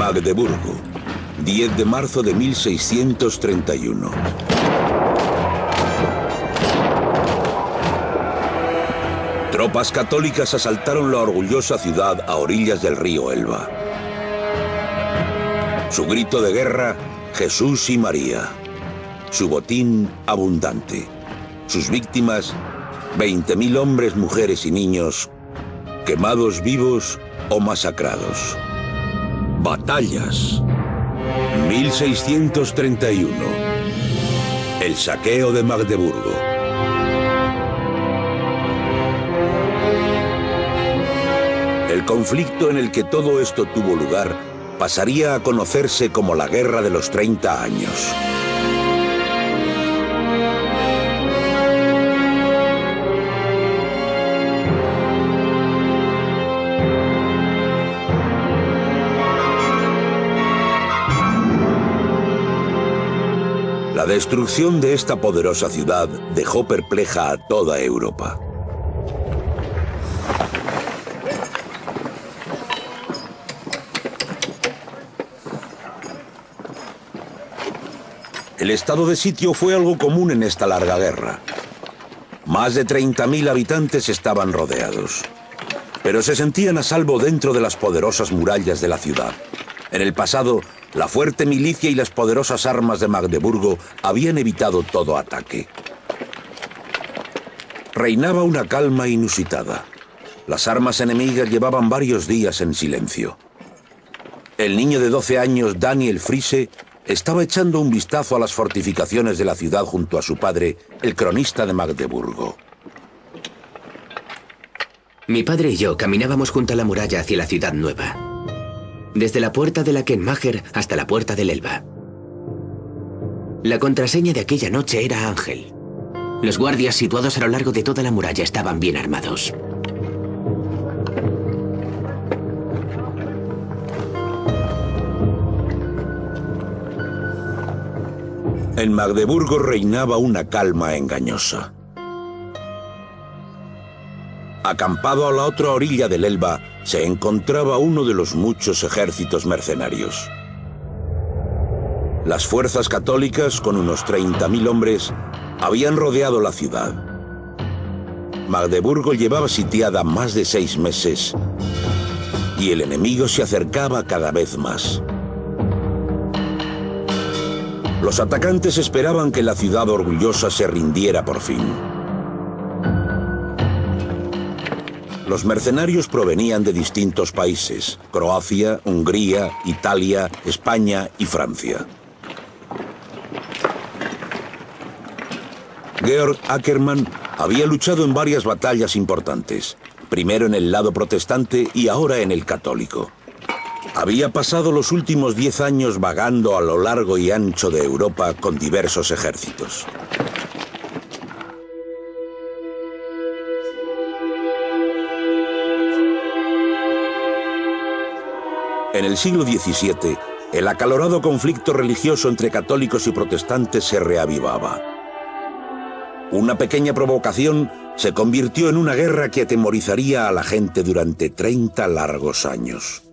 Magdeburgo, 10 de marzo de 1631. Tropas católicas asaltaron la orgullosa ciudad a orillas del río Elba. Su grito de guerra, Jesús y María. Su botín, abundante. Sus víctimas, 20.000 hombres, mujeres y niños, quemados vivos o masacrados. Batallas. 1631. El saqueo de Magdeburgo. El conflicto en el que todo esto tuvo lugar pasaría a conocerse como la Guerra de los 30 años. La destrucción de esta poderosa ciudad dejó perpleja a toda Europa. El estado de sitio fue algo común en esta larga guerra. Más de 30.000 habitantes estaban rodeados, pero se sentían a salvo dentro de las poderosas murallas de la ciudad. En el pasado, la fuerte milicia y las poderosas armas de Magdeburgo habían evitado todo ataque. Reinaba una calma inusitada. Las armas enemigas llevaban varios días en silencio. El niño de 12 años, Daniel Friese, estaba echando un vistazo a las fortificaciones de la ciudad junto a su padre, el cronista de Magdeburgo. Mi padre y yo caminábamos junto a la muralla hacia la ciudad nueva. Desde la puerta de la Kenmacher hasta la puerta del Elba. La contraseña de aquella noche era Ángel. Los guardias situados a lo largo de toda la muralla estaban bien armados. En Magdeburgo reinaba una calma engañosa. Acampado a la otra orilla del Elba se encontraba uno de los muchos ejércitos mercenarios. Las fuerzas católicas, con unos 30.000 hombres, habían rodeado la ciudad. Magdeburgo llevaba sitiada más de 6 meses y el enemigo se acercaba cada vez más. Los atacantes esperaban que la ciudad orgullosa se rindiera por fin. Los mercenarios provenían de distintos países: Croacia, Hungría, Italia, España y Francia. Georg Ackermann había luchado en varias batallas importantes, primero en el lado protestante y ahora en el católico. Había pasado los últimos 10 años vagando a lo largo y ancho de Europa con diversos ejércitos. En el siglo XVII, el acalorado conflicto religioso entre católicos y protestantes se reavivaba. Una pequeña provocación se convirtió en una guerra que atemorizaría a la gente durante 30 largos años.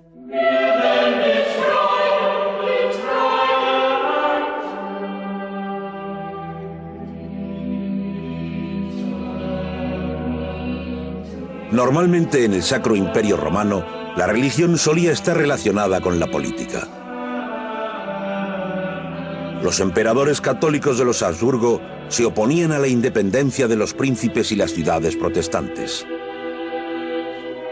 Normalmente en el Sacro Imperio Romano, la religión solía estar relacionada con la política. Los emperadores católicos de los Habsburgo se oponían a la independencia de los príncipes y las ciudades protestantes.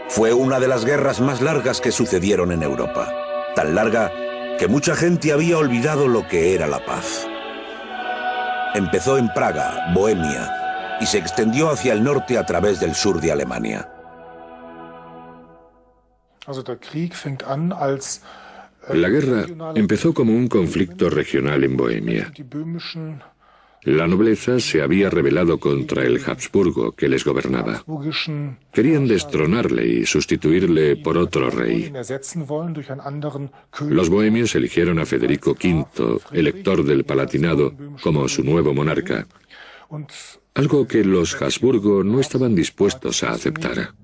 Fue una de las guerras más largas que sucedieron en Europa, tan larga que mucha gente había olvidado lo que era la paz. Empezó en Praga, Bohemia, y se extendió hacia el norte a través del sur de Alemania. La guerra empezó como un conflicto regional en Bohemia. La nobleza se había rebelado contra el Habsburgo que les gobernaba. Querían destronarle y sustituirle por otro rey. Los bohemios eligieron a Federico V, elector del Palatinado, como su nuevo monarca, algo que los Habsburgo no estaban dispuestos a aceptar.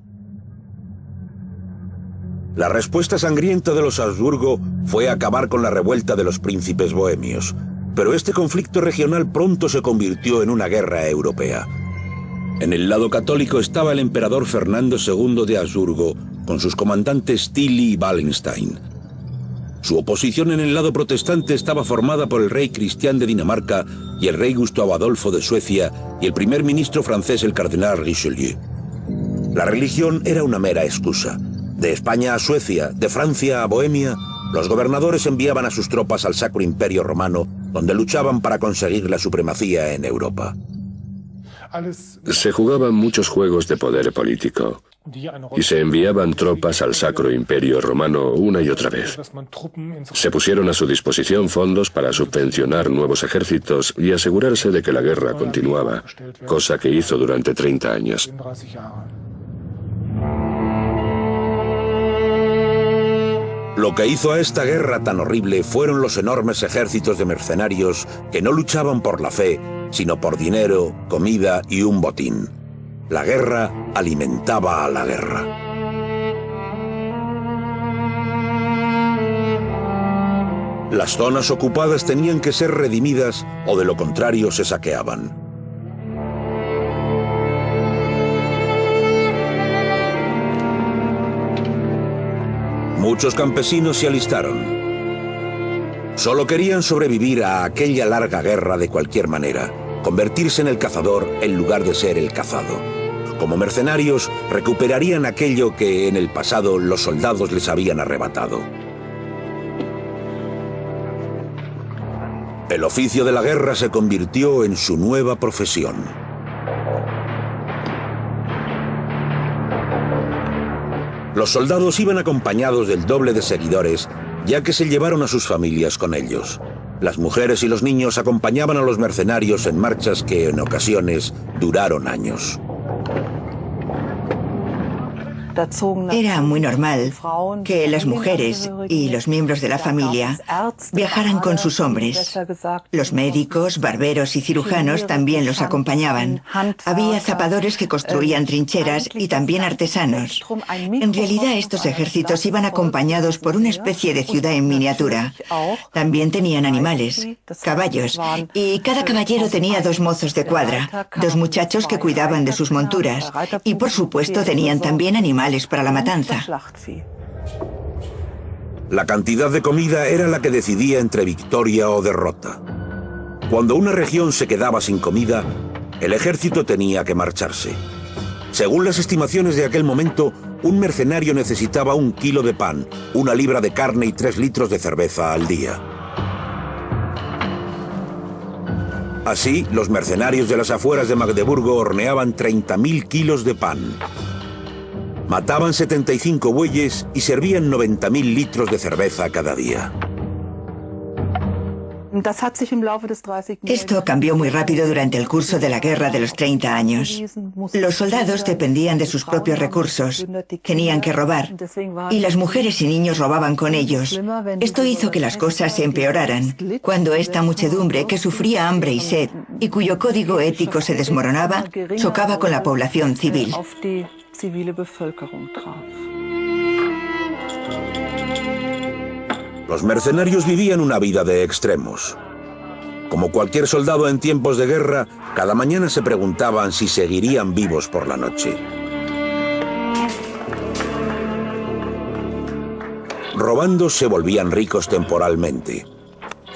La respuesta sangrienta de los Habsburgo fue acabar con la revuelta de los príncipes bohemios, pero este conflicto regional pronto se convirtió en una guerra europea. En el lado católico estaba el emperador Fernando II de Habsburgo, con sus comandantes Tilly y Wallenstein. Su oposición en el lado protestante estaba formada por el rey Cristián de Dinamarca y el rey Gustavo Adolfo de Suecia y el primer ministro francés, el cardenal Richelieu. La religión era una mera excusa. De España a Suecia, de Francia a Bohemia, los gobernadores enviaban a sus tropas al Sacro Imperio Romano, donde luchaban para conseguir la supremacía en Europa. Se jugaban muchos juegos de poder político y se enviaban tropas al Sacro Imperio Romano una y otra vez. Se pusieron a su disposición fondos para subvencionar nuevos ejércitos y asegurarse de que la guerra continuaba, cosa que hizo durante 30 años. Lo que hizo a esta guerra tan horrible fueron los enormes ejércitos de mercenarios que no luchaban por la fe, sino por dinero, comida y un botín. La guerra alimentaba a la guerra. Las zonas ocupadas tenían que ser redimidas o de lo contrario se saqueaban. Muchos campesinos se alistaron. Solo querían sobrevivir a aquella larga guerra de cualquier manera, convertirse en el cazador en lugar de ser el cazado. Como mercenarios, recuperarían aquello que en el pasado los soldados les habían arrebatado. El oficio de la guerra se convirtió en su nueva profesión. Los soldados iban acompañados del doble de seguidores, ya que se llevaron a sus familias con ellos. Las mujeres y los niños acompañaban a los mercenarios en marchas que en ocasiones duraron años. Era muy normal que las mujeres y los miembros de la familia viajaran con sus hombres. Los médicos, barberos y cirujanos también los acompañaban. Había zapadores que construían trincheras y también artesanos. En realidad, estos ejércitos iban acompañados por una especie de ciudad en miniatura. También tenían animales, caballos, y cada caballero tenía 2 mozos de cuadra, 2 muchachos que cuidaban de sus monturas, y por supuesto tenían también animales para la matanza. La cantidad de comida era la que decidía entre victoria o derrota. Cuando una región se quedaba sin comida, el ejército tenía que marcharse. Según las estimaciones de aquel momento, un mercenario necesitaba 1 kilo de pan, 1 libra de carne y 3 litros de cerveza al día. Así, los mercenarios de las afueras de Magdeburgo horneaban 30.000 kilos de pan. Mataban 75 bueyes y servían 90.000 litros de cerveza cada día. Esto cambió muy rápido durante el curso de la Guerra de los 30 años. Los soldados dependían de sus propios recursos, tenían que robar, y las mujeres y niños robaban con ellos. Esto hizo que las cosas se empeoraran, cuando esta muchedumbre que sufría hambre y sed, y cuyo código ético se desmoronaba, chocaba con la población civil. Los mercenarios vivían una vida de extremos. Como cualquier soldado en tiempos de guerra, cada mañana se preguntaban si seguirían vivos por la noche. Robando se volvían ricos temporalmente.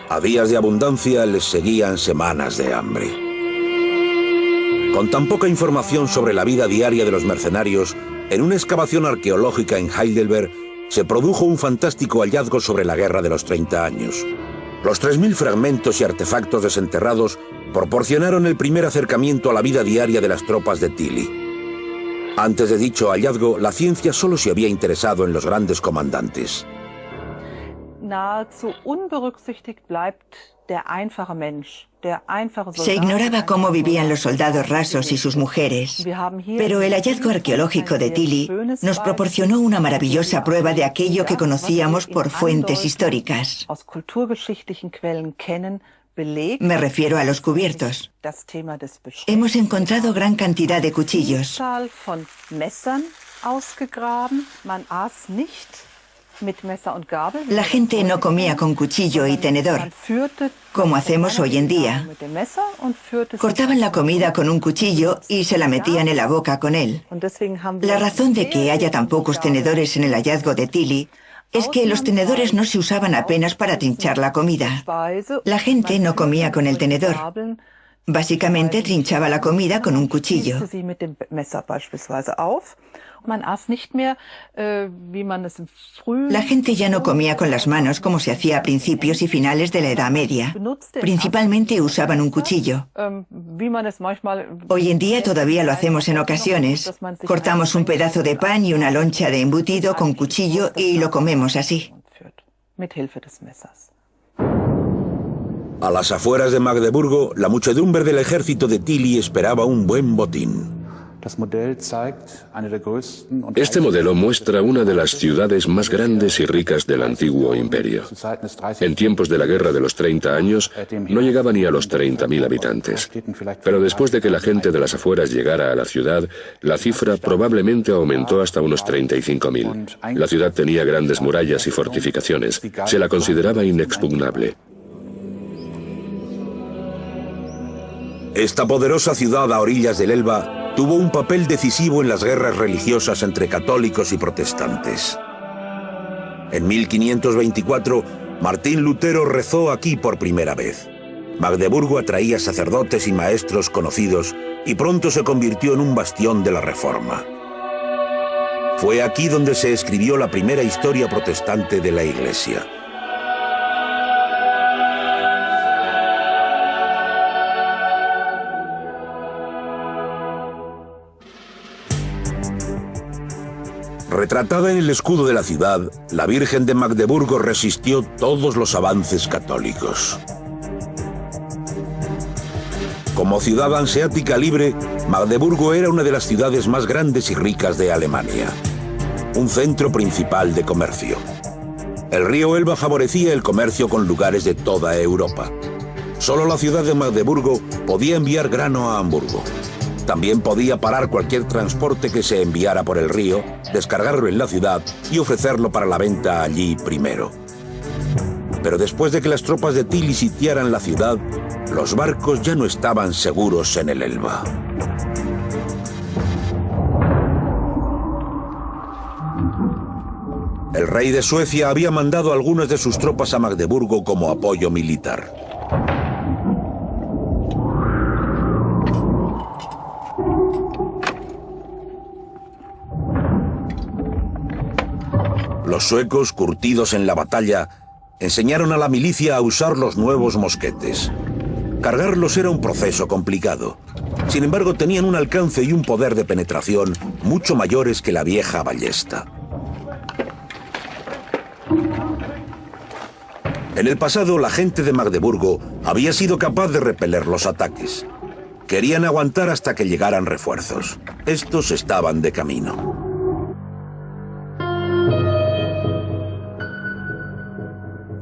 A días de abundancia les seguían semanas de hambre. Con tan poca información sobre la vida diaria de los mercenarios, en una excavación arqueológica en Heidelberg, se produjo un fantástico hallazgo sobre la Guerra de los 30 años. Los 3.000 fragmentos y artefactos desenterrados proporcionaron el primer acercamiento a la vida diaria de las tropas de Tilly. Antes de dicho hallazgo, la ciencia solo se había interesado en los grandes comandantes. Se ignoraba cómo vivían los soldados rasos y sus mujeres, pero el hallazgo arqueológico de Tilly nos proporcionó una maravillosa prueba de aquello que conocíamos por fuentes históricas. Me refiero a los cubiertos. Hemos encontrado gran cantidad de cuchillos, La gente no comía con cuchillo y tenedor, como hacemos hoy en día. Cortaban la comida con un cuchillo y se la metían en la boca con él. La razón de que haya tan pocos tenedores en el hallazgo de Tilly es que los tenedores no se usaban apenas para trinchar la comida. La gente no comía con el tenedor. Básicamente trinchaba la comida con un cuchillo. La gente ya no comía con las manos como se hacía a principios y finales de la Edad Media. Principalmente usaban un cuchillo. Hoy en día todavía lo hacemos en ocasiones. Cortamos un pedazo de pan y una loncha de embutido con cuchillo y lo comemos así. A las afueras de Magdeburgo, la muchedumbre del ejército de Tilly esperaba un buen botín. Este modelo muestra una de las ciudades más grandes y ricas del antiguo imperio. En tiempos de la Guerra de los 30 años, no llegaba ni a los 30.000 habitantes. Pero después de que la gente de las afueras llegara a la ciudad, la cifra probablemente aumentó hasta unos 35.000. La ciudad tenía grandes murallas y fortificaciones. Se la consideraba inexpugnable. Esta poderosa ciudad a orillas del Elba tuvo un papel decisivo en las guerras religiosas entre católicos y protestantes. En 1524, Martín Lutero rezó aquí por primera vez. Magdeburgo atraía sacerdotes y maestros conocidos y pronto se convirtió en un bastión de la Reforma. Fue aquí donde se escribió la primera historia protestante de la Iglesia. Retratada en el escudo de la ciudad, la Virgen de Magdeburgo resistió todos los avances católicos. Como ciudad hanseática libre, Magdeburgo era una de las ciudades más grandes y ricas de Alemania, un centro principal de comercio. El río Elba favorecía el comercio con lugares de toda Europa. Solo la ciudad de Magdeburgo podía enviar grano a Hamburgo. También podía parar cualquier transporte que se enviara por el río, descargarlo en la ciudad y ofrecerlo para la venta allí primero. Pero después de que las tropas de Tilly sitiaran la ciudad, los barcos ya no estaban seguros en el Elba. El rey de Suecia había mandado algunas de sus tropas a Magdeburgo como apoyo militar. Los suecos, curtidos en la batalla, enseñaron a la milicia a usar los nuevos mosquetes. Cargarlos era un proceso complicado. Sin embargo, tenían un alcance y un poder de penetración mucho mayores que la vieja ballesta. En el pasado, la gente de Magdeburgo había sido capaz de repeler los ataques. Querían aguantar hasta que llegaran refuerzos. Estos estaban de camino.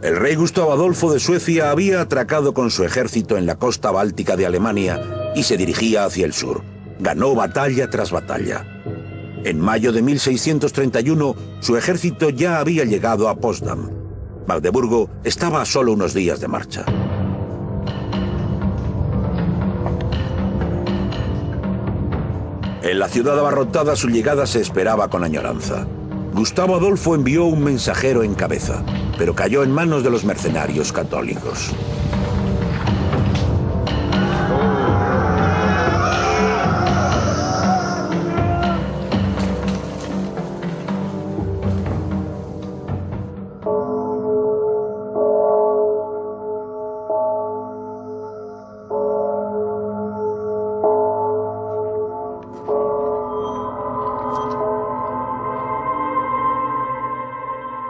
El rey Gustavo Adolfo de Suecia había atracado con su ejército en la costa báltica de Alemania y se dirigía hacia el sur. Ganó batalla tras batalla. En mayo de 1631, su ejército ya había llegado a Potsdam. Magdeburgo estaba a solo unos días de marcha. En la ciudad abarrotada su llegada se esperaba con añoranza. Gustavo Adolfo envió un mensajero en cabeza, pero cayó en manos de los mercenarios católicos.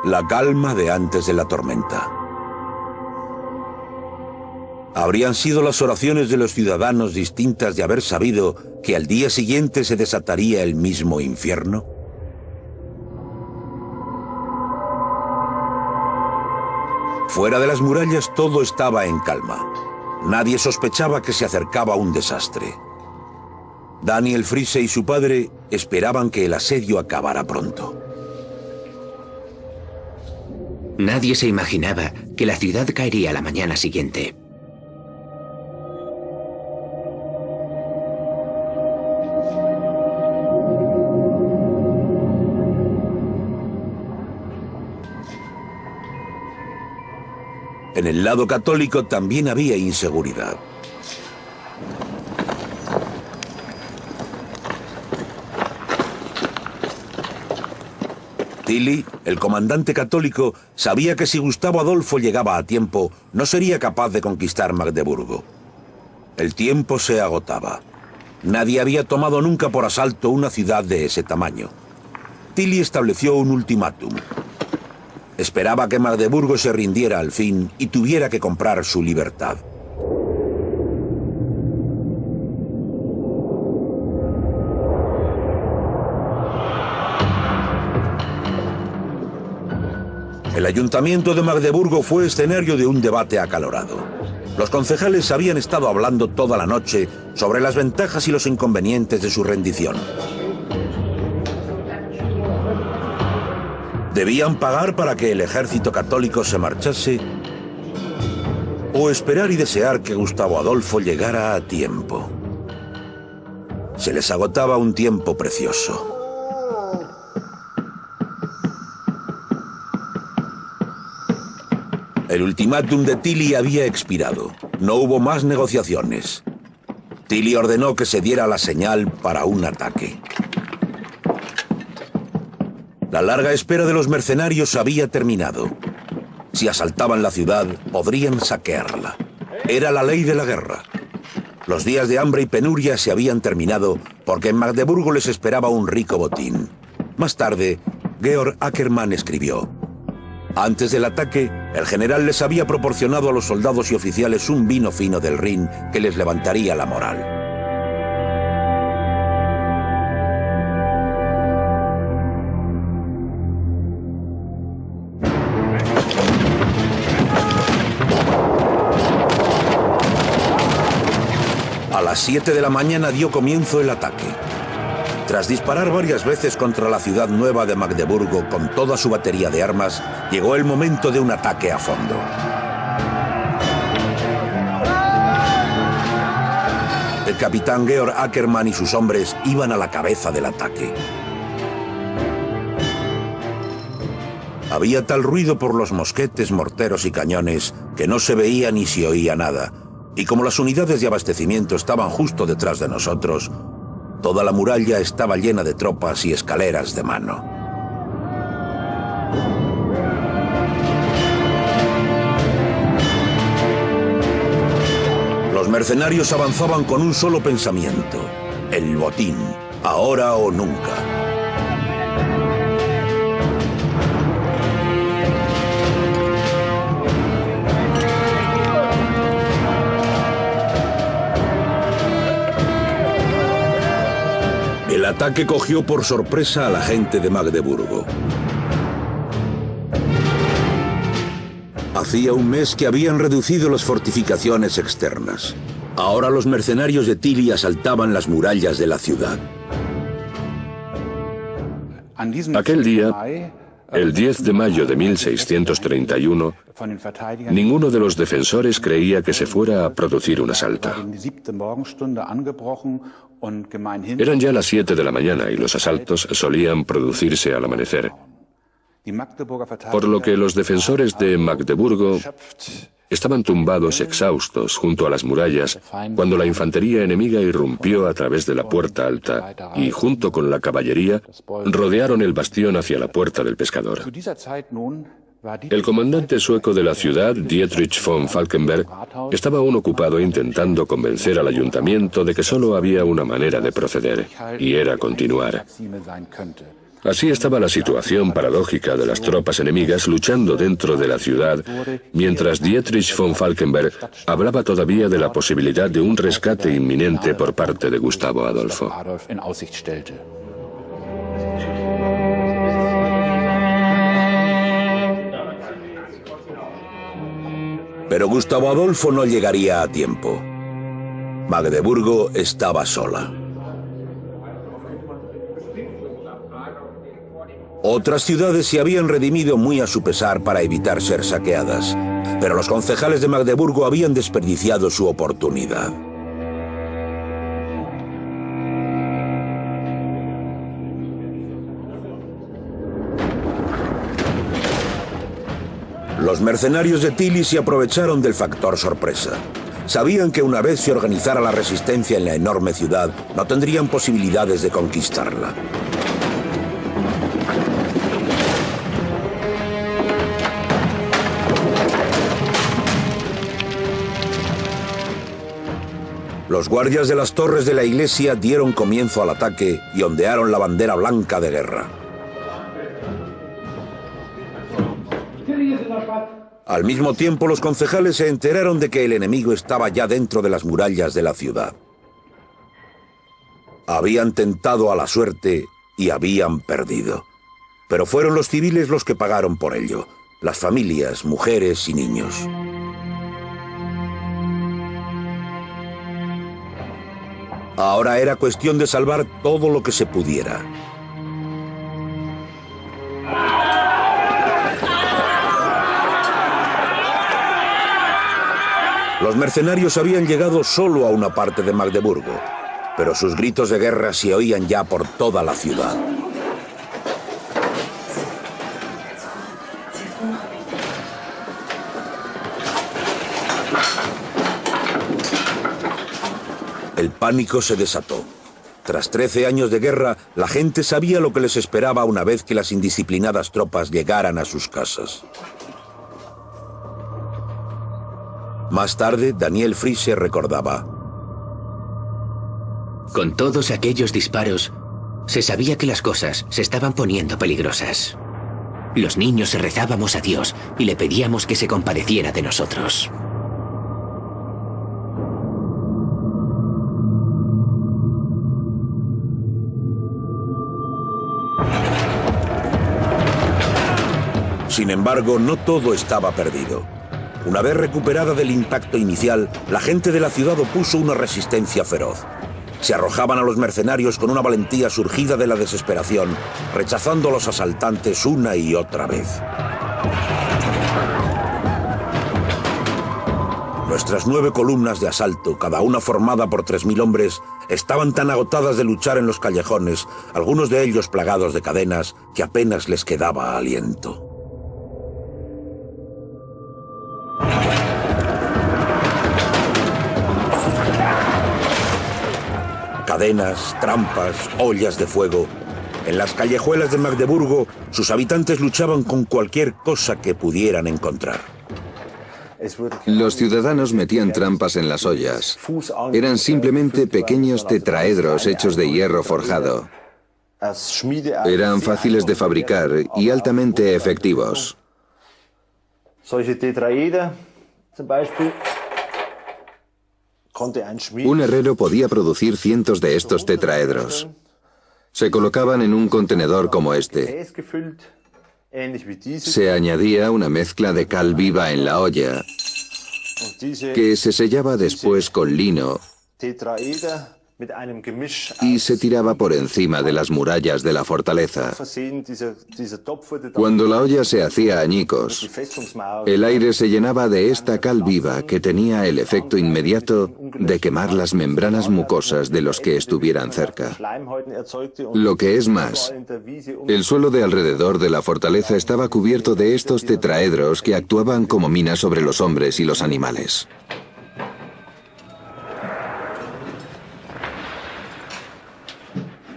La calma de antes de la tormenta. ¿Habrían sido las oraciones de los ciudadanos distintas de haber sabido que al día siguiente se desataría el mismo infierno? Fuera de las murallas todo estaba en calma. Nadie sospechaba que se acercaba un desastre. Daniel Friese y su padre esperaban que el asedio acabara pronto. Nadie se imaginaba que la ciudad caería la mañana siguiente. En el lado católico también había inseguridad. Tilly, el comandante católico, sabía que si Gustavo Adolfo llegaba a tiempo, no sería capaz de conquistar Magdeburgo. El tiempo se agotaba. Nadie había tomado nunca por asalto una ciudad de ese tamaño. Tilly estableció un ultimátum. Esperaba que Magdeburgo se rindiera al fin y tuviera que comprar su libertad. El ayuntamiento de Magdeburgo fue escenario de un debate acalorado. Los concejales habían estado hablando toda la noche sobre las ventajas y los inconvenientes de su rendición. ¿Debían pagar para que el ejército católico se marchase? ¿O esperar y desear que Gustavo Adolfo llegara a tiempo? Se les agotaba un tiempo precioso. El ultimátum de Tilly había expirado. No hubo más negociaciones. Tilly ordenó que se diera la señal para un ataque. La larga espera de los mercenarios había terminado. Si asaltaban la ciudad, podrían saquearla. Era la ley de la guerra. Los días de hambre y penuria se habían terminado porque en Magdeburgo les esperaba un rico botín. Más tarde, Georg Ackermann escribió: antes del ataque, el general les había proporcionado a los soldados y oficiales un vino fino del Rin que les levantaría la moral. A las 7 de la mañana dio comienzo el ataque. Tras disparar varias veces contra la ciudad nueva de Magdeburgo con toda su batería de armas, llegó el momento de un ataque a fondo. El capitán Georg Ackermann y sus hombres iban a la cabeza del ataque. Había tal ruido por los mosquetes, morteros y cañones que no se veía ni se oía nada, y como las unidades de abastecimiento estaban justo detrás de nosotros, toda la muralla estaba llena de tropas y escaleras de mano. Los mercenarios avanzaban con un solo pensamiento: el botín, ahora o nunca. El ataque cogió por sorpresa a la gente de Magdeburgo. Hacía un mes que habían reducido las fortificaciones externas. Ahora los mercenarios de Tilly asaltaban las murallas de la ciudad. Aquel día, el 10 de mayo de 1631, ninguno de los defensores creía que se fuera a producir un asalto. Eran ya las 7 de la mañana y los asaltos solían producirse al amanecer. Por lo que los defensores de Magdeburgo estaban tumbados exhaustos junto a las murallas cuando la infantería enemiga irrumpió a través de la puerta alta y, junto con la caballería, rodearon el bastión hacia la puerta del pescador. El comandante sueco de la ciudad, Dietrich von Falkenberg, estaba aún ocupado intentando convencer al ayuntamiento de que solo había una manera de proceder, y era continuar. Así estaba la situación paradójica de las tropas enemigas luchando dentro de la ciudad, mientras Dietrich von Falkenberg hablaba todavía de la posibilidad de un rescate inminente por parte de Gustavo Adolfo. Pero Gustavo Adolfo no llegaría a tiempo. Magdeburgo estaba sola. Otras ciudades se habían redimido muy a su pesar para evitar ser saqueadas, pero los concejales de Magdeburgo habían desperdiciado su oportunidad. Los mercenarios de Tilly se aprovecharon del factor sorpresa. Sabían que una vez se organizara la resistencia en la enorme ciudad, no tendrían posibilidades de conquistarla. Los guardias de las torres de la iglesia dieron comienzo al ataque y ondearon la bandera blanca de guerra. Al mismo tiempo, los concejales se enteraron de que el enemigo estaba ya dentro de las murallas de la ciudad. Habían tentado a la suerte y habían perdido. Pero fueron los civiles los que pagaron por ello, las familias, mujeres y niños. Ahora era cuestión de salvar todo lo que se pudiera. Los mercenarios habían llegado solo a una parte de Magdeburgo, pero sus gritos de guerra se oían ya por toda la ciudad. El pánico se desató. Tras 13 años de guerra, la gente sabía lo que les esperaba una vez que las indisciplinadas tropas llegaran a sus casas. Más tarde, Daniel Friese recordaba: con todos aquellos disparos, se sabía que las cosas se estaban poniendo peligrosas. Los niños rezábamos a Dios y le pedíamos que se compadeciera de nosotros. Sin embargo, no todo estaba perdido. Una vez recuperada del impacto inicial, la gente de la ciudad opuso una resistencia feroz. Se arrojaban a los mercenarios con una valentía surgida de la desesperación, rechazando a los asaltantes una y otra vez. Nuestras 9 columnas de asalto, cada una formada por 3000 hombres, estaban tan agotadas de luchar en los callejones, algunos de ellos plagados de cadenas, que apenas les quedaba aliento. Cadenas, trampas, ollas de fuego. En las callejuelas de Magdeburgo, sus habitantes luchaban con cualquier cosa que pudieran encontrar. Los ciudadanos metían trampas en las ollas. Eran simplemente pequeños tetraedros hechos de hierro forjado. Eran fáciles de fabricar y altamente efectivos. Un herrero podía producir cientos de estos tetraedros. Se colocaban en un contenedor como este. Se añadía una mezcla de cal viva en la olla, que se sellaba después con lino y se tiraba por encima de las murallas de la fortaleza. Cuando la olla se hacía añicos, el aire se llenaba de esta cal viva que tenía el efecto inmediato de quemar las membranas mucosas de los que estuvieran cerca. Lo que es más, el suelo de alrededor de la fortaleza estaba cubierto de estos tetraedros que actuaban como minas sobre los hombres y los animales.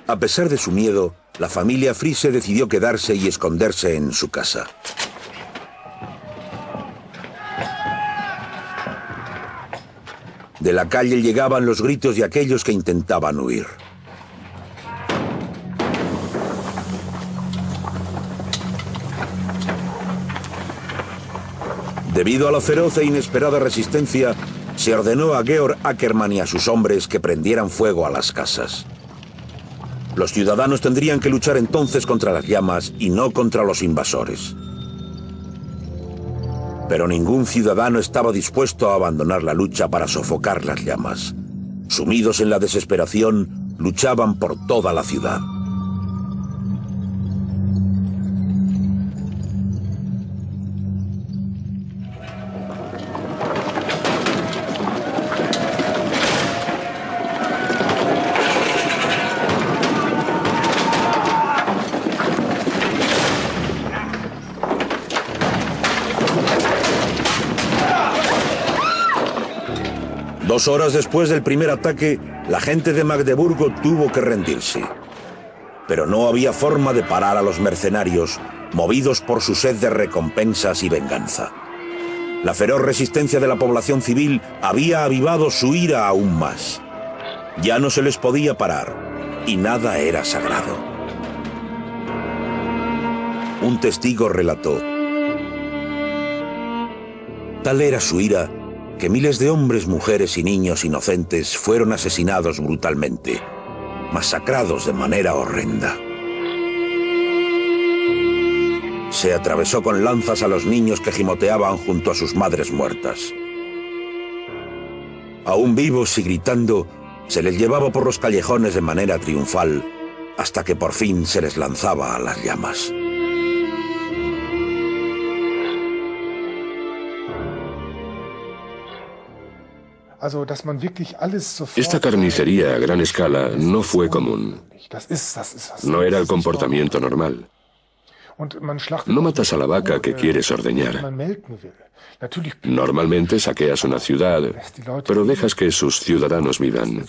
A pesar de su miedo, la familia Friese decidió quedarse y esconderse en su casa. De la calle llegaban los gritos de aquellos que intentaban huir. Debido a la feroz e inesperada resistencia, se ordenó a Georg Ackermann y a sus hombres que prendieran fuego a las casas. Los ciudadanos tendrían que luchar entonces contra las llamas y no contra los invasores. Pero ningún ciudadano estaba dispuesto a abandonar la lucha para sofocar las llamas. Sumidos en la desesperación, luchaban por toda la ciudad. 2 horas después del primer ataque, la gente de Magdeburgo tuvo que rendirse. Pero no había forma de parar a los mercenarios, movidos por su sed de recompensas y venganza. La feroz resistencia de la población civil había avivado su ira aún más. Ya no se les podía parar, y nada era sagrado. Un testigo relató: tal era su ira que miles de hombres, mujeres y niños inocentes fueron asesinados brutalmente, masacrados de manera horrenda. Se atravesó con lanzas a los niños que gimoteaban junto a sus madres muertas. Aún vivos y gritando, se les llevaba por los callejones de manera triunfal, hasta que por fin se les lanzaba a las llamas. Esta carnicería a gran escala no fue común. No era el comportamiento normal. No matas a la vaca que quieres ordeñar. Normalmente saqueas una ciudad, pero dejas que sus ciudadanos vivan.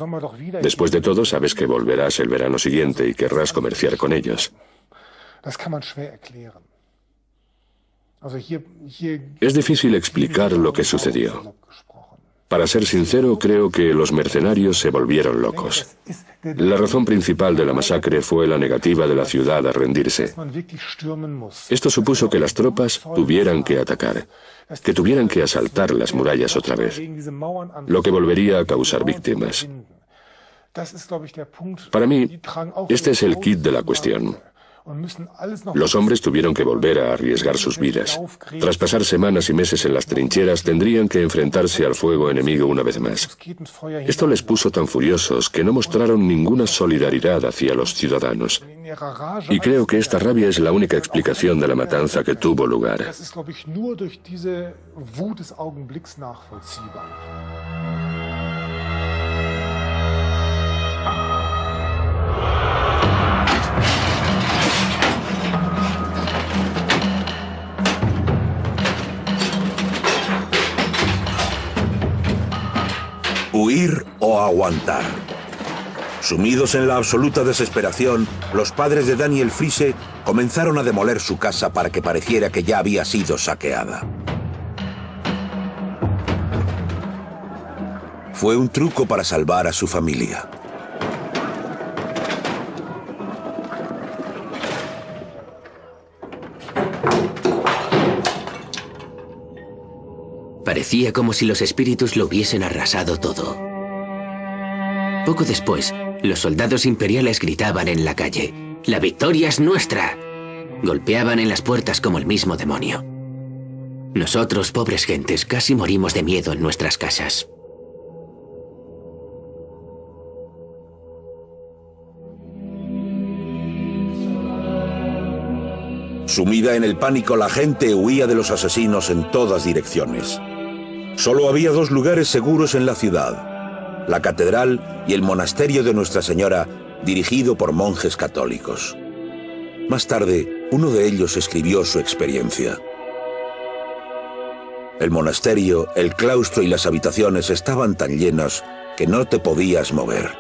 Después de todo, sabes que volverás el verano siguiente y querrás comerciar con ellos. Es difícil explicar lo que sucedió. Para ser sincero, creo que los mercenarios se volvieron locos. La razón principal de la masacre fue la negativa de la ciudad a rendirse. Esto supuso que las tropas tuvieran que atacar, que tuvieran que asaltar las murallas otra vez, lo que volvería a causar víctimas. Para mí, este es el kit de la cuestión. Los hombres tuvieron que volver a arriesgar sus vidas. Tras pasar semanas y meses en las trincheras, tendrían que enfrentarse al fuego enemigo una vez más. Esto les puso tan furiosos que no mostraron ninguna solidaridad hacia los ciudadanos. Y creo que esta rabia es la única explicación de la matanza que tuvo lugar. Huir o aguantar. Sumidos en la absoluta desesperación, los padres de Daniel Friese comenzaron a demoler su casa para que pareciera que ya había sido saqueada. Fue un truco para salvar a su familia. Parecía como si los espíritus lo hubiesen arrasado todo. Poco después, los soldados imperiales gritaban en la calle: ¡la victoria es nuestra! Golpeaban en las puertas como el mismo demonio. Nosotros, pobres gentes, casi morimos de miedo en nuestras casas. Sumida en el pánico, la gente huía de los asesinos en todas direcciones. Solo había 2 lugares seguros en la ciudad: la catedral y el monasterio de Nuestra Señora, dirigido por monjes católicos. Más tarde, uno de ellos escribió su experiencia. El monasterio, el claustro y las habitaciones estaban tan llenos que no te podías mover.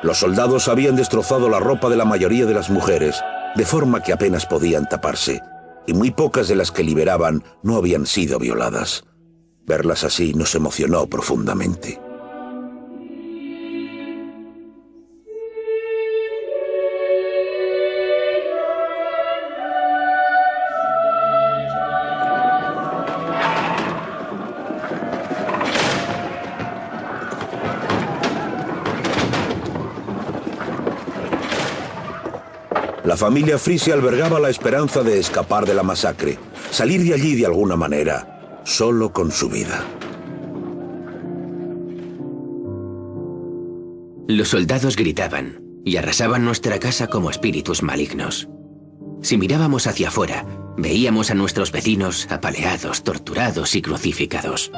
Los soldados habían destrozado la ropa de la mayoría de las mujeres, de forma que apenas podían taparse, y muy pocas de las que liberaban no habían sido violadas. Verlas así nos emocionó profundamente. La familia Friese albergaba la esperanza de escapar de la masacre, salir de allí de alguna manera, solo con su vida. Los soldados gritaban y arrasaban nuestra casa como espíritus malignos. Si mirábamos hacia afuera, veíamos a nuestros vecinos apaleados, torturados y crucificados.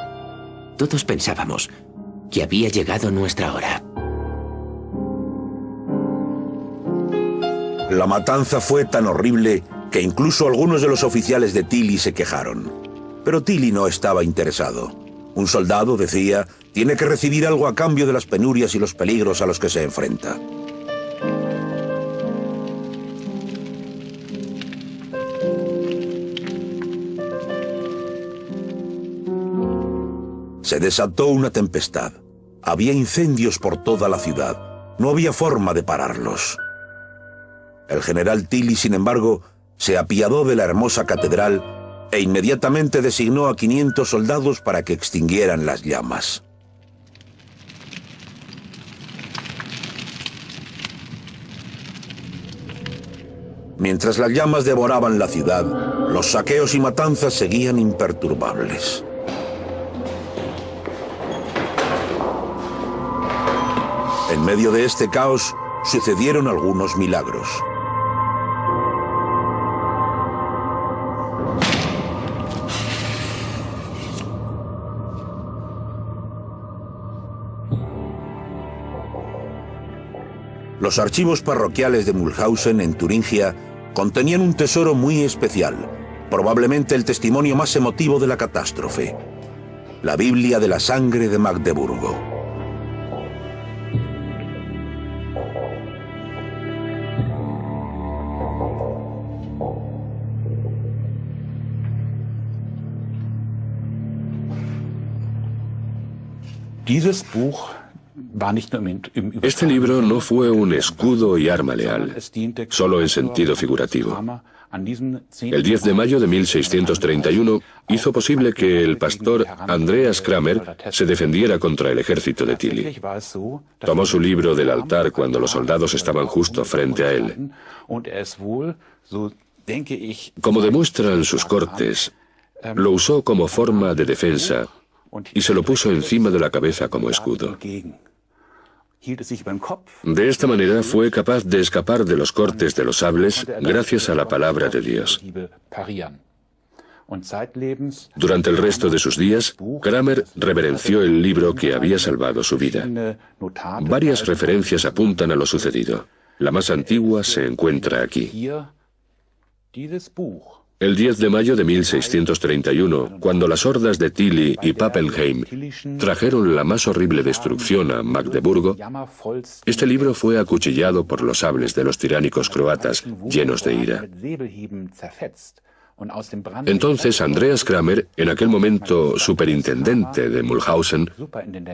Todos pensábamos que había llegado nuestra hora. La matanza fue tan horrible que incluso algunos de los oficiales de Tilly se quejaron. Pero Tilly no estaba interesado. Un soldado, decía, tiene que recibir algo a cambio de las penurias y los peligros a los que se enfrenta. Se desató una tempestad. Había incendios por toda la ciudad. No había forma de pararlos. El general Tilly, sin embargo, se apiadó de la hermosa catedral e inmediatamente designó a 500 soldados para que extinguieran las llamas. Mientras las llamas devoraban la ciudad, los saqueos y matanzas seguían imperturbables. En medio de este caos, sucedieron algunos milagros. Los archivos parroquiales de Mühlhausen, en Turingia, contenían un tesoro muy especial, probablemente el testimonio más emotivo de la catástrofe: la Biblia de la sangre de Magdeburgo. Este libro no fue un escudo y arma leal, solo en sentido figurativo. El 10 de mayo de 1631 hizo posible que el pastor Andreas Kramer se defendiera contra el ejército de Tilly. Tomó su libro del altar cuando los soldados estaban justo frente a él. Como demuestran sus cortes, lo usó como forma de defensa y se lo puso encima de la cabeza como escudo. De esta manera fue capaz de escapar de los cortes de los sables gracias a la palabra de Dios. Durante el resto de sus días, Kramer reverenció el libro que había salvado su vida. Varias referencias apuntan a lo sucedido. La más antigua se encuentra aquí. El 10 de mayo de 1631, cuando las hordas de Tilly y Pappenheim trajeron la más horrible destrucción a Magdeburgo, este libro fue acuchillado por los sables de los tiránicos croatas, llenos de ira. Entonces Andreas Kramer, en aquel momento superintendente de Mühlhausen,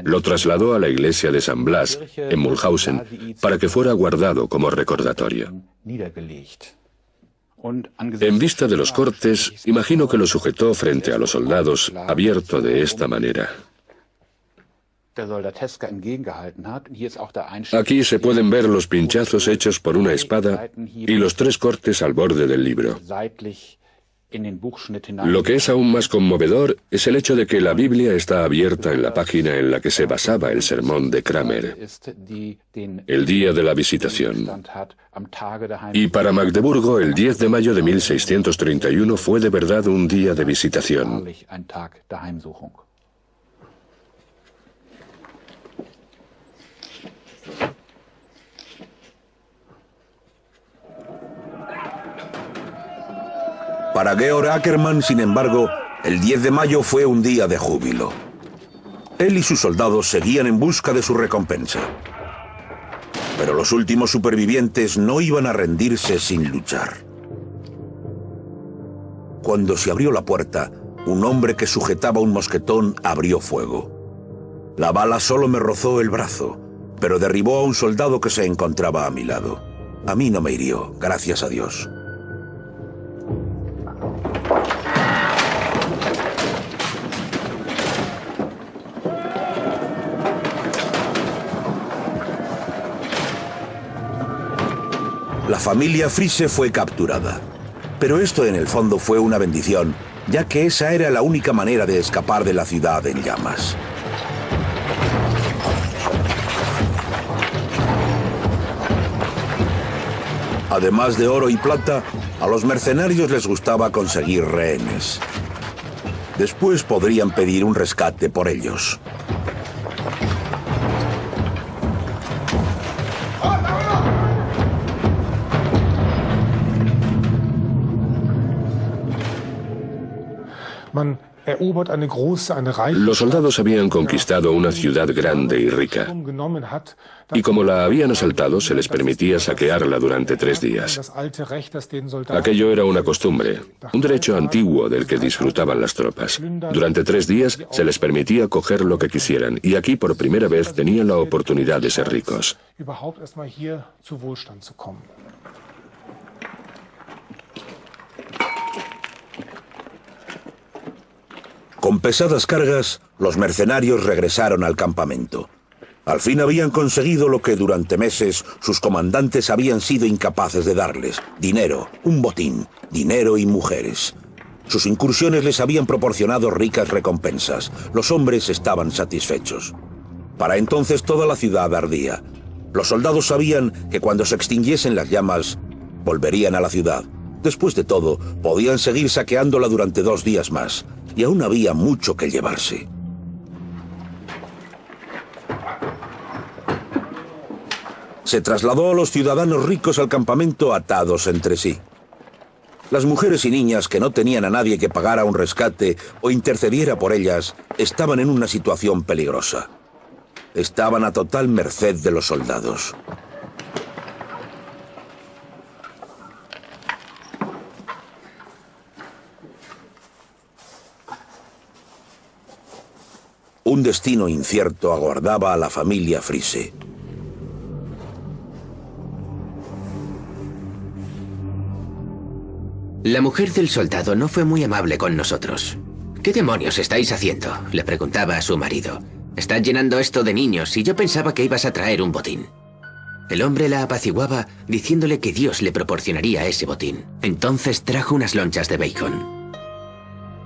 lo trasladó a la iglesia de San Blas, en Mühlhausen, para que fuera guardado como recordatorio. En vista de los cortes, imagino que lo sujetó frente a los soldados, abierto de esta manera. Aquí se pueden ver los pinchazos hechos por una espada y los 3 cortes al borde del libro. Lo que es aún más conmovedor es el hecho de que la Biblia está abierta en la página en la que se basaba el sermón de Kramer, el día de la visitación. Y para Magdeburgo, el 10 de mayo de 1631 fue de verdad un día de visitación. Para Georg Ackermann, sin embargo, el 10 de mayo fue un día de júbilo. Él y sus soldados seguían en busca de su recompensa. Pero los últimos supervivientes no iban a rendirse sin luchar. Cuando se abrió la puerta, un hombre que sujetaba un mosquetón abrió fuego. La bala solo me rozó el brazo, pero derribó a un soldado que se encontraba a mi lado. A mí no me hirió, gracias a Dios. La familia Friese fue capturada. Pero esto en el fondo fue una bendición, ya que esa era la única manera de escapar de la ciudad en llamas. Además de oro y plata, a los mercenarios les gustaba conseguir rehenes. Después podrían pedir un rescate por ellos. Los soldados habían conquistado una ciudad grande y rica, y como la habían asaltado, se les permitía saquearla durante 3 días. Aquello era una costumbre, un derecho antiguo del que disfrutaban las tropas. Durante 3 días se les permitía coger lo que quisieran, y aquí por primera vez tenían la oportunidad de ser ricos. Con pesadas cargas, los mercenarios regresaron al campamento. Al fin habían conseguido lo que durante meses sus comandantes habían sido incapaces de darles: dinero, un botín, dinero y mujeres. Sus incursiones les habían proporcionado ricas recompensas. Los hombres estaban satisfechos. Para entonces toda la ciudad ardía. Los soldados sabían que cuando se extinguiesen las llamas, volverían a la ciudad. Después de todo, podían seguir saqueándola durante 2 días más. Y aún había mucho que llevarse. Se trasladó a los ciudadanos ricos al campamento atados entre sí. Las mujeres y niñas que no tenían a nadie que pagara un rescate o intercediera por ellas estaban en una situación peligrosa. Estaban a total merced de los soldados. Un destino incierto aguardaba a la familia Friese. La mujer del soldado no fue muy amable con nosotros. ¿Qué demonios estáis haciendo?, le preguntaba a su marido. Estás llenando esto de niños y yo pensaba que ibas a traer un botín. El hombre la apaciguaba diciéndole que Dios le proporcionaría ese botín. Entonces trajo unas lonchas de bacon.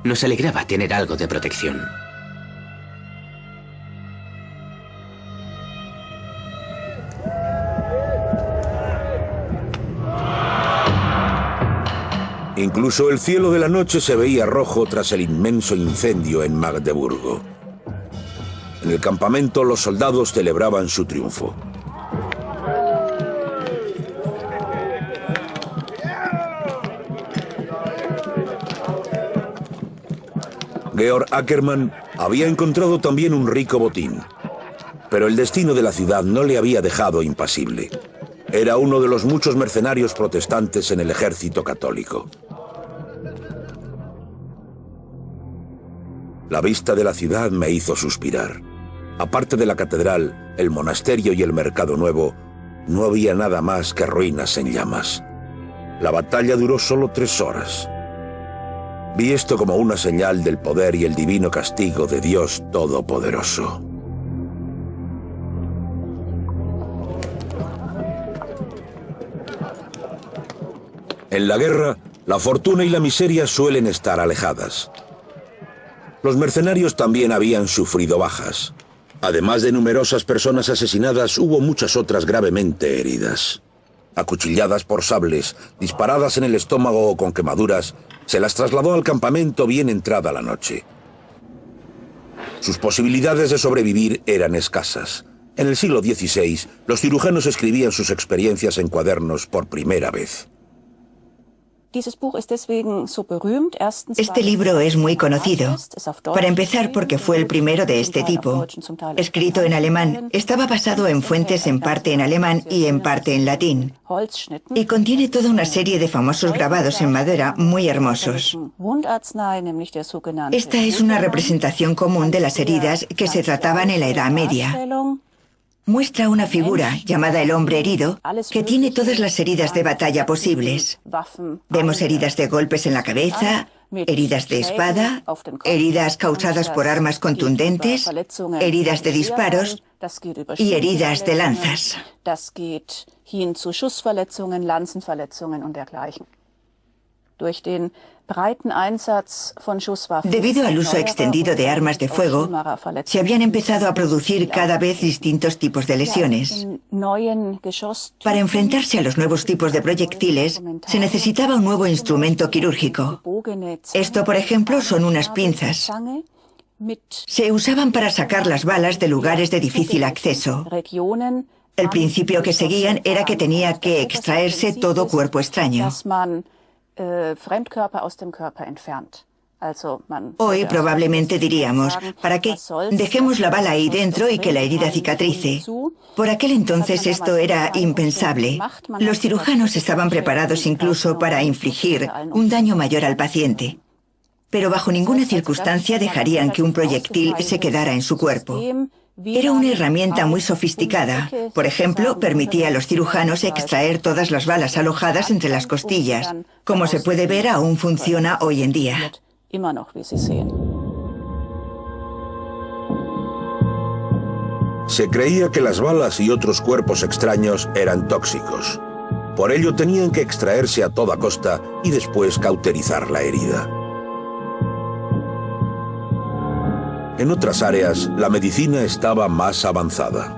Nos alegraba tener algo de protección. Incluso el cielo de la noche se veía rojo tras el inmenso incendio en Magdeburgo. En el campamento los soldados celebraban su triunfo. Georg Ackermann había encontrado también un rico botín, pero el destino de la ciudad no le había dejado impasible. Era uno de los muchos mercenarios protestantes en el ejército católico. La vista de la ciudad me hizo suspirar. Aparte de la catedral, el monasterio y el mercado nuevo, no había nada más que ruinas en llamas. La batalla duró solo 3 horas. Vi esto como una señal del poder y el divino castigo de Dios Todopoderoso. En la guerra, la fortuna y la miseria suelen estar alejadas. Los mercenarios también habían sufrido bajas. Además de numerosas personas asesinadas, hubo muchas otras gravemente heridas. Acuchilladas por sables, disparadas en el estómago o con quemaduras, se las trasladó al campamento bien entrada la noche. Sus posibilidades de sobrevivir eran escasas. En el siglo XVI, los cirujanos escribían sus experiencias en cuadernos por primera vez. Este libro es muy conocido. Para empezar, porque fue el primero de este tipo. Escrito en alemán, estaba basado en fuentes en parte en alemán y en parte en latín. Y contiene toda una serie de famosos grabados en madera muy hermosos. Esta es una representación común de las heridas que se trataban en la Edad Media. Muestra una figura, llamada el hombre herido, que tiene todas las heridas de batalla posibles. Vemos heridas de golpes en la cabeza, heridas de espada, heridas causadas por armas contundentes, heridas de disparos y heridas de lanzas. Debido al uso extendido de armas de fuego, se habían empezado a producir cada vez distintos tipos de lesiones. Para enfrentarse a los nuevos tipos de proyectiles, se necesitaba un nuevo instrumento quirúrgico. Esto, por ejemplo, son unas pinzas. Se usaban para sacar las balas de lugares de difícil acceso. El principio que seguían era que tenía que extraerse todo cuerpo extraño. Hoy probablemente diríamos, ¿para qué? Dejemos la bala ahí dentro y que la herida cicatrice. Por aquel entonces esto era impensable. Los cirujanos estaban preparados incluso para infligir un daño mayor al paciente. Pero bajo ninguna circunstancia dejarían que un proyectil se quedara en su cuerpo. Era una herramienta muy sofisticada. Por ejemplo, permitía a los cirujanos extraer todas las balas alojadas entre las costillas. Como se puede ver, aún funciona hoy en día. Se creía que las balas y otros cuerpos extraños eran tóxicos. Por ello tenían que extraerse a toda costa y después cauterizar la herida. En otras áreas, la medicina estaba más avanzada.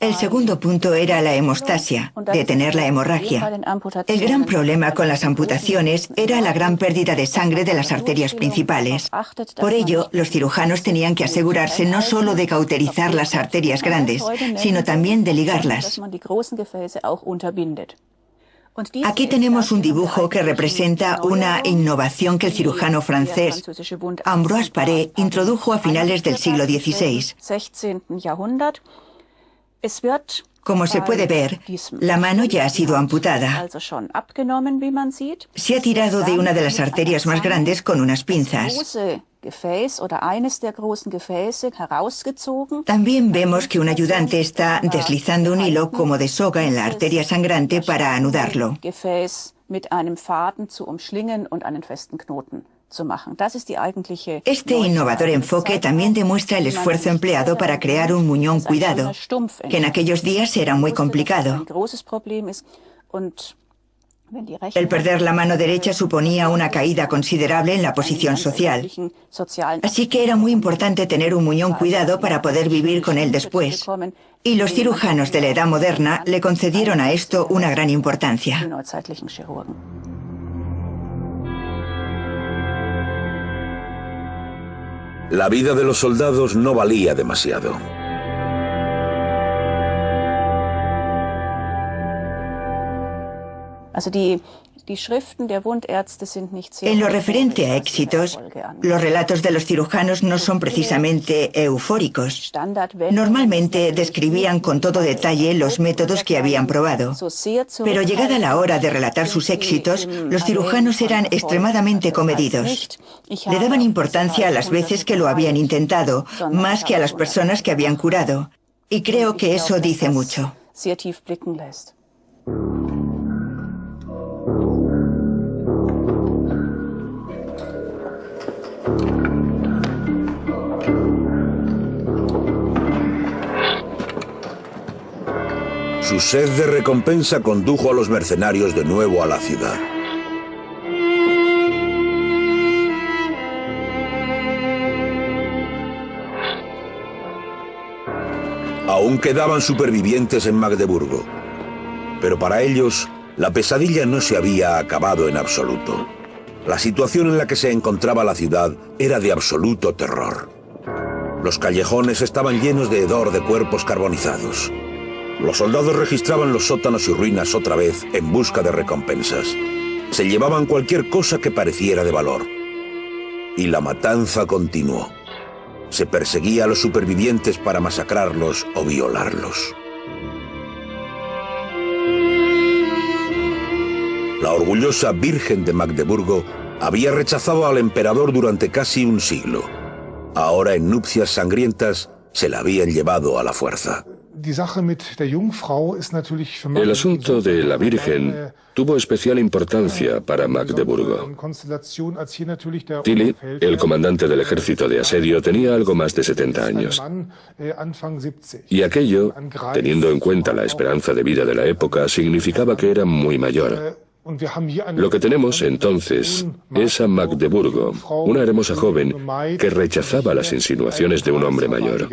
El segundo punto era la hemostasia, detener la hemorragia. El gran problema con las amputaciones era la gran pérdida de sangre de las arterias principales. Por ello, los cirujanos tenían que asegurarse no solo de cauterizar las arterias grandes, sino también de ligarlas. Aquí tenemos un dibujo que representa una innovación que el cirujano francés Ambroise Paré introdujo a finales del siglo XVI. Como se puede ver, la mano ya ha sido amputada. Se ha tirado de una de las arterias más grandes con unas pinzas. También vemos que un ayudante está deslizando un hilo como de soga en la arteria sangrante para anudarlo. Este innovador enfoque también demuestra el esfuerzo empleado para crear un muñón cuidado, que en aquellos días era muy complicado. El perder la mano derecha suponía una caída considerable en la posición social. Así que era muy importante tener un muñón cuidado para poder vivir con él después. Y los cirujanos de la edad moderna le concedieron a esto una gran importancia. La vida de los soldados no valía demasiado. En lo referente a éxitos, los relatos de los cirujanos no son precisamente eufóricos. Normalmente describían con todo detalle los métodos que habían probado. Pero llegada la hora de relatar sus éxitos, los cirujanos eran extremadamente comedidos. Le daban importancia a las veces que lo habían intentado, más que a las personas que habían curado. Y creo que eso dice mucho. Su sed de recompensa condujo a los mercenarios de nuevo a la ciudad. Aún quedaban supervivientes en Magdeburgo, pero para ellos la pesadilla no se había acabado en absoluto. La situación en la que se encontraba la ciudad era de absoluto terror. Los callejones estaban llenos de hedor de cuerpos carbonizados. Los soldados registraban los sótanos y ruinas otra vez en busca de recompensas. Se llevaban cualquier cosa que pareciera de valor. Y la matanza continuó. Se perseguía a los supervivientes para masacrarlos o violarlos. La orgullosa Virgen de Magdeburgo había rechazado al emperador durante casi un siglo. Ahora, en nupcias sangrientas, se la habían llevado a la fuerza. El asunto de la Virgen tuvo especial importancia para Magdeburgo. Tilly, el comandante del ejército de asedio, tenía algo más de 70 años. Y aquello, teniendo en cuenta la esperanza de vida de la época, significaba que era muy mayor. Lo que tenemos entonces es a Magdeburgo, una hermosa joven que rechazaba las insinuaciones de un hombre mayor.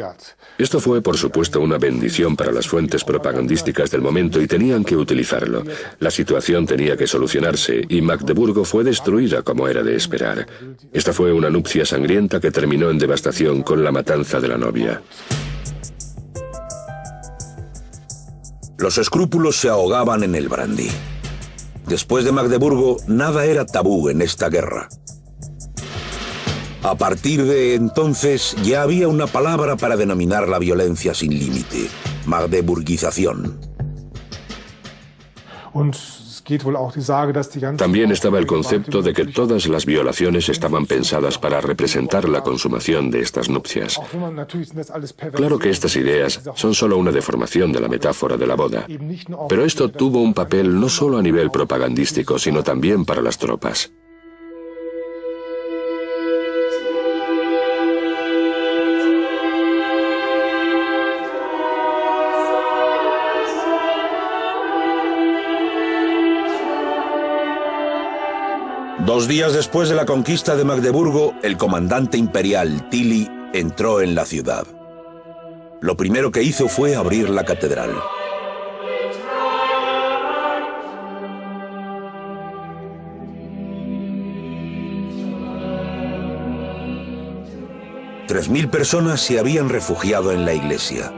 Esto fue, por supuesto, una bendición para las fuentes propagandísticas del momento y tenían que utilizarlo. La situación tenía que solucionarse y Magdeburgo fue destruida como era de esperar. Esta fue una nupcia sangrienta que terminó en devastación con la matanza de la novia. Los escrúpulos se ahogaban en el brandy. Después de Magdeburgo, nada era tabú en esta guerra. A partir de entonces, ya había una palabra para denominar la violencia sin límite: magdeburgización. También estaba el concepto de que todas las violaciones estaban pensadas para representar la consumación de estas nupcias. Claro que estas ideas son solo una deformación de la metáfora de la boda, pero esto tuvo un papel no solo a nivel propagandístico, sino también para las tropas. Dos días después de la conquista de Magdeburgo, el comandante imperial Tilly entró en la ciudad. Lo primero que hizo fue abrir la catedral. $3.000 personas se habían refugiado en la iglesia.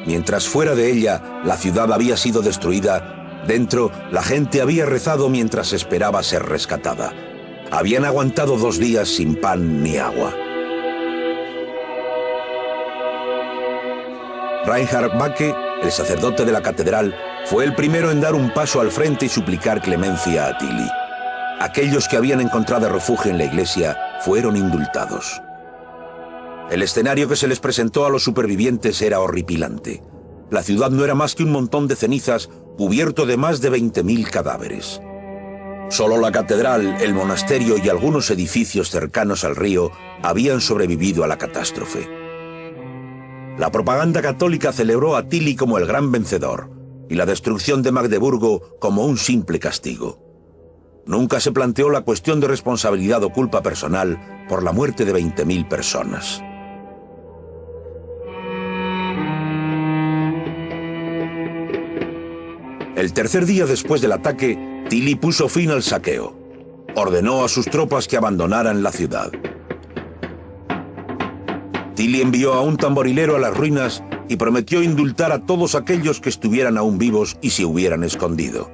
Mientras fuera de ella la ciudad había sido destruida, dentro, la gente había rezado mientras esperaba ser rescatada. Habían aguantado 2 días sin pan ni agua. Reinhard Backe, el sacerdote de la catedral, fue el primero en dar un paso al frente y suplicar clemencia a Tilly. Aquellos que habían encontrado refugio en la iglesia fueron indultados. El escenario que se les presentó a los supervivientes era horripilante. La ciudad no era más que un montón de cenizas cubierto de más de 20.000 cadáveres. Solo la catedral, el monasterio y algunos edificios cercanos al río habían sobrevivido a la catástrofe. La propaganda católica celebró a Tilly como el gran vencedor y la destrucción de Magdeburgo como un simple castigo. Nunca se planteó la cuestión de responsabilidad o culpa personal por la muerte de 20.000 personas. El tercer día después del ataque, Tilly puso fin al saqueo. Ordenó a sus tropas que abandonaran la ciudad. Tilly envió a un tamborilero a las ruinas y prometió indultar a todos aquellos que estuvieran aún vivos y se hubieran escondido.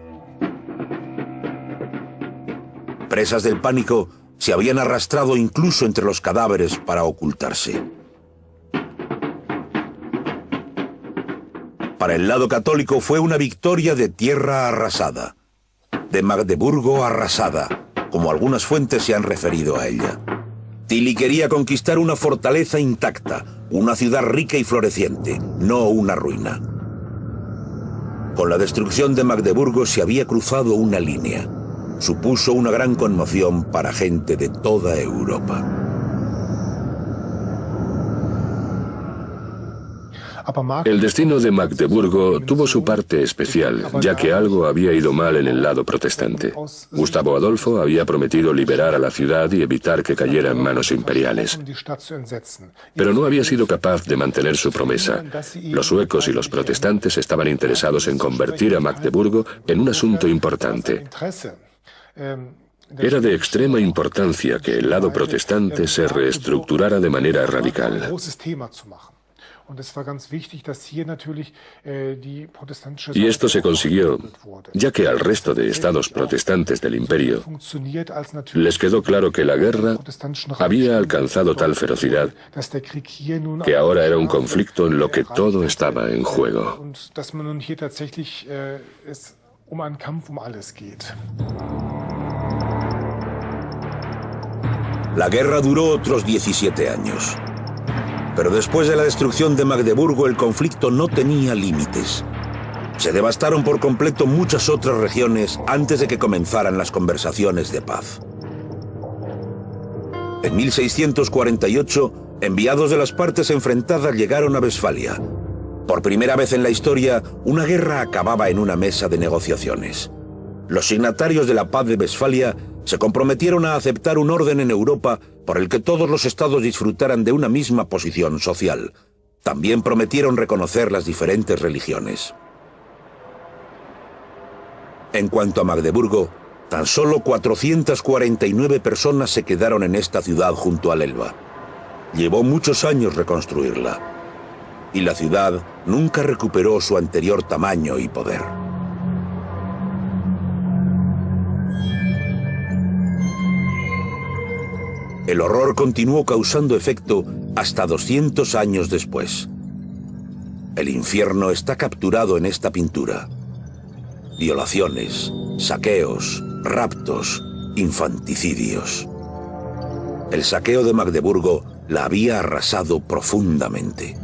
Presas del pánico, se habían arrastrado incluso entre los cadáveres para ocultarse. Para el lado católico fue una victoria de tierra arrasada, de Magdeburgo arrasada, como algunas fuentes se han referido a ella. Tilly quería conquistar una fortaleza intacta, una ciudad rica y floreciente, no una ruina. Con la destrucción de Magdeburgo se había cruzado una línea. Supuso una gran conmoción para gente de toda Europa. El destino de Magdeburgo tuvo su parte especial, ya que algo había ido mal en el lado protestante. Gustavo Adolfo había prometido liberar a la ciudad y evitar que cayera en manos imperiales. Pero no había sido capaz de mantener su promesa. Los suecos y los protestantes estaban interesados en convertir a Magdeburgo en un asunto importante. Era de extrema importancia que el lado protestante se reestructurara de manera radical. Y esto se consiguió, ya que al resto de estados protestantes del imperio les quedó claro que la guerra había alcanzado tal ferocidad que ahora era un conflicto en lo que todo estaba en juego. La guerra duró otros 17 años. Pero después de la destrucción de Magdeburgo, el conflicto no tenía límites. Se devastaron por completo muchas otras regiones antes de que comenzaran las conversaciones de paz. En 1648, enviados de las partes enfrentadas llegaron a Westfalia. Por primera vez en la historia, una guerra acababa en una mesa de negociaciones. Los signatarios de la paz de Westfalia se comprometieron a aceptar un orden en Europa por el que todos los estados disfrutaran de una misma posición social. También prometieron reconocer las diferentes religiones. En cuanto a Magdeburgo, tan solo 449 personas se quedaron en esta ciudad junto al Elba. Llevó muchos años reconstruirla, y la ciudad nunca recuperó su anterior tamaño y poder. el horror continuó causando efecto hasta 200 años después. El infierno está capturado en esta pintura. Violaciones, saqueos, raptos, infanticidios. El saqueo de Magdeburgo la había arrasado profundamente.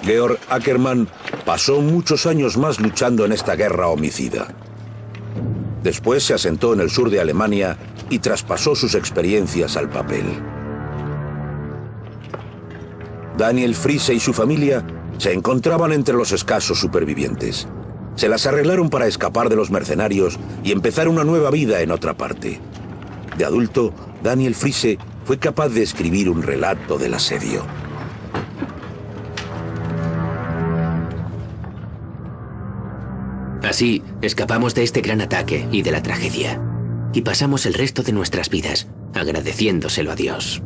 Georg Ackermann pasó muchos años más luchando en esta guerra homicida. Después se asentó en el sur de Alemania y traspasó sus experiencias al papel. Daniel Friese y su familia se encontraban entre los escasos supervivientes. Se las arreglaron para escapar de los mercenarios y empezar una nueva vida en otra parte. De adulto, Daniel Friese fue capaz de escribir un relato del asedio. Así, escapamos de este gran ataque y de la tragedia. Y pasamos el resto de nuestras vidas agradeciéndoselo a Dios.